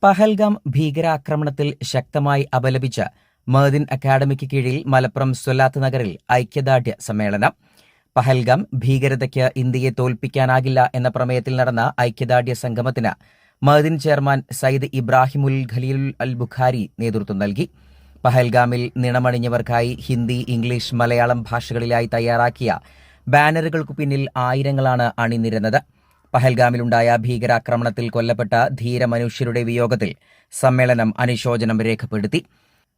പഹൽഗാം ഭീകരാക്രമണത്തിൽ ശക്തമായി അപലപിച്ച് മഅ്ദിൻ അക്കാദമിക്ക് കീഴിൽ മലപ്പുറം സ്വലാത്ത് നഗറിൽ ഐക്യദാർഢ്യ സമ്മേളനം. പഹൽഗാം ഭീകരതയ്ക്ക് ഇന്ത്യയെ തോൽപ്പിക്കാനാകില്ല എന്ന പ്രമേയത്തിൽ നടന്ന ഐക്യദാർഢ്യ സംഗമത്തിന് മഅ്ദിൻ ചെയർമാൻ സയ്യിദ് ഇബ്രാഹിമുൽ ഖലീലുൽ അൽ ബുഖാരി നേതൃത്വം നൽകി. പഹൽഗാമിൽ നിണമണിഞ്ഞവർക്കായി ഹിന്ദി, ഇംഗ്ലീഷ്, മലയാളം ഭാഷകളിലായി തയ്യാറാക്കിയ ബാനറുകൾക്കു പിന്നിൽ ആയിരങ്ങളാണ് അണിനിരന്നത്. പഹൽഗാമിലുണ്ടായ ഭീകരാക്രമണത്തിൽ കൊല്ലപ്പെട്ട ധീരമനുഷ്യരുടെ വിയോഗത്തിൽ സമ്മേളനം അനുശോചനം രേഖപ്പെടുത്തി.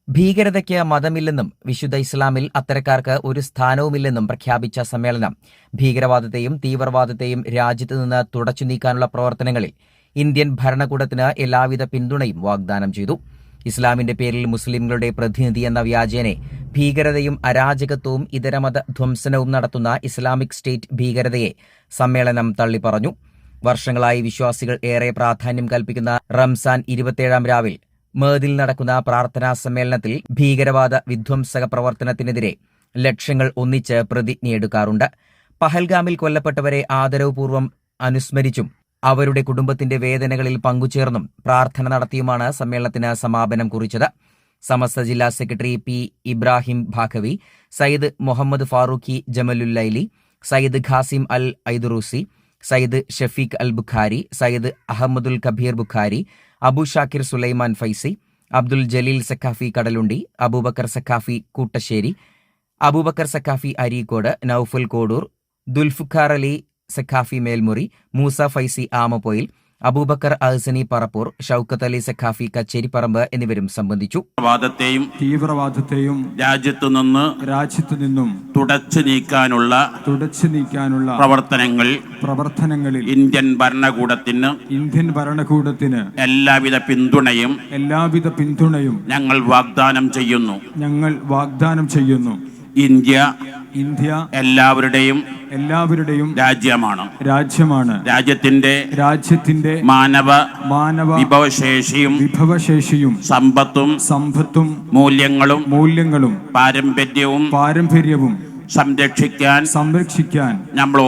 ഭീകരതയ്ക്ക് മതമില്ലെന്നും വിശുദ്ധ ഇസ്ലാമിൽ അത്തരക്കാർക്ക് ഒരു സ്ഥാനവുമില്ലെന്നും പ്രഖ്യാപിച്ച സമ്മേളനം ഭീകരവാദത്തെയും തീവ്രവാദത്തെയും രാജ്യത്ത് നിന്ന് തുടച്ചു നീക്കാനുള്ള പ്രവർത്തനങ്ങളിൽ ഇന്ത്യൻ ഭരണകൂടത്തിന് എല്ലാവിധ പിന്തുണയും വാഗ്ദാനം ചെയ്തു. ഇസ്ലാമിന്റെ പേരിൽ മുസ്ലിംകളുടെ പ്രതിനിധി എന്ന വ്യാജേനെ ഭീകരതയും അരാജകത്വവും ഇതരമത ധ്വംസനവും നടത്തുന്ന ഇസ്ലാമിക് സ്റ്റേറ്റ് ഭീകരതയെ സമ്മേളനം തള്ളിപ്പറഞ്ഞു. വർഷങ്ങളായി വിശ്വാസികൾ ഏറെ പ്രാധാന്യം കൽപ്പിക്കുന്ന റംസാൻ 27-ാം രാവിൽ മഅ്ദിൽ നടക്കുന്ന പ്രാർത്ഥനാ സമ്മേളനത്തിൽ ഭീകരവാദ വിധ്വംസക പ്രവർത്തനത്തിനെതിരെ ലക്ഷങ്ങൾ ഒന്നിച്ച് പ്രതിജ്ഞയെടുക്കാറുണ്ട്. പഹൽഗാമിൽ കൊല്ലപ്പെട്ടവരെ ആദരവുപൂർവ്വം അനുസ്മരിച്ചും അവരുടെ കുടുംബത്തിന്റെ വേദനകളിൽ പങ്കുചേർന്നും പ്രാർത്ഥന നടത്തിയുമാണ് സമ്മേളനത്തിന് സമാപനം കുറിച്ചത്. സമസ്ത ജില്ലാ സെക്രട്ടറി പി ഇബ്രാഹിം ഭാഖവി, സയ്യിദ് മുഹമ്മദ് ഫാറൂഖി ജമലുല്ലൈലി, സയ്യിദ് ഖാസിം അൽ ഐദുറൂസി, സയ്യിദ് ഷഫീഖ് അൽ ബുഖാരി, സയ്യിദ് അഹമ്മദുൽ കബീർ ബുഖാരി, അബു ഷാക്കിർ സുലൈമാൻ ഫൈസി, അബ്ദുൽ ജലീൽ സഖാഫി കടലുണ്ടി, അബൂബക്കർ സഖാഫി കൂട്ടശ്ശേരി, അബൂബക്കർ സഖാഫി അരീക്കോട്, നൌഫൽ കോഡൂർ, ദുൽഫുഖാർ അലി സഖാഫി മേൽമുറി, മൂസ ഫൈസി ആമപ്പൊയിൽ, അബൂബക്കർ അഹ്സനി പറപ്പൂർ, ഷൌക്കത്ത് അലി സഖാഫി കച്ചേരിപ്പറമ്പ് എന്നിവരും സംബന്ധിച്ചു. തീവ്രവാദത്തെയും രാജ്യത്തു നിന്നും തുടച്ചു നീക്കാനുള്ള പ്രവർത്തനങ്ങളിൽ ഇന്ത്യൻ ഭരണകൂടത്തിന് എല്ലാവിധ പിന്തുണയും ഞങ്ങൾ വാഗ്ദാനം ചെയ്യുന്നു. ഇന്ത്യ എല്ലാവരുടെയും രാജ്യമാണ്. രാജ്യത്തിന്റെ മാനവ വിഭവശേഷിയും സമ്പത്തും മൂല്യങ്ങളും പാരമ്പര്യവും സംരക്ഷിക്കാൻ നമ്മൾ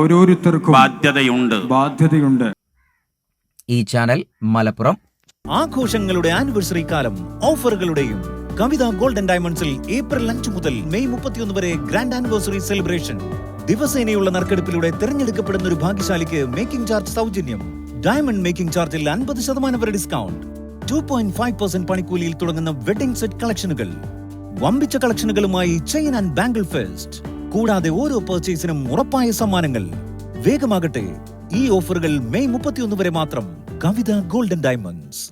ഓരോരുത്തർക്കും ബാധ്യതയുണ്ട്. ഈ ചാനൽ മലപ്പുറം. ആഘോഷങ്ങളുടെ ആനിവേഴ്സറി കാലം ഓഫറുകളുടെയും കവിത ഗോൾഡൻ ഡയമണ്ട്സിൽ ഏപ്രിൽ 5 മുതൽ മെയ് 31 വരെ ഗ്രാൻഡ് ആനിവേഴ്സറി സെലിബ്രേഷൻ. ദിവസേനയുള്ള നറുക്കെടുപ്പിലൂടെ തിരഞ്ഞെടുക്കപ്പെടുന്ന ഒരു ഭാഗ്യശാലിക്ക് മേക്കിംഗ് ചാർജ് സൗജന്യം. ഡയമണ്ട് മേക്കിംഗ് ചാർജിൽ 50% വരെ ഡിസ്കൗണ്ട്. 2.5% പണിക്കൂലിയിൽ തുടങ്ങുന്ന വെഡിംഗ് സെറ്റ് കളക്ഷനുകൾ. വമ്പിച്ച കളക്ഷനുകളുമായി ചെയിൻ ആൻഡ് ബാംഗിൾ ഫെസ്റ്റ്. കൂടാതെ ഓരോ പർച്ചേസിനും ഉറപ്പായ സമ്മാനങ്ങൾ. വേഗമാകട്ടെ, ഈ ഓഫറുകൾ മെയ് 31 വരെ മാത്രം. കവിത ഗോൾഡൻ ഡയമണ്ട്സ്.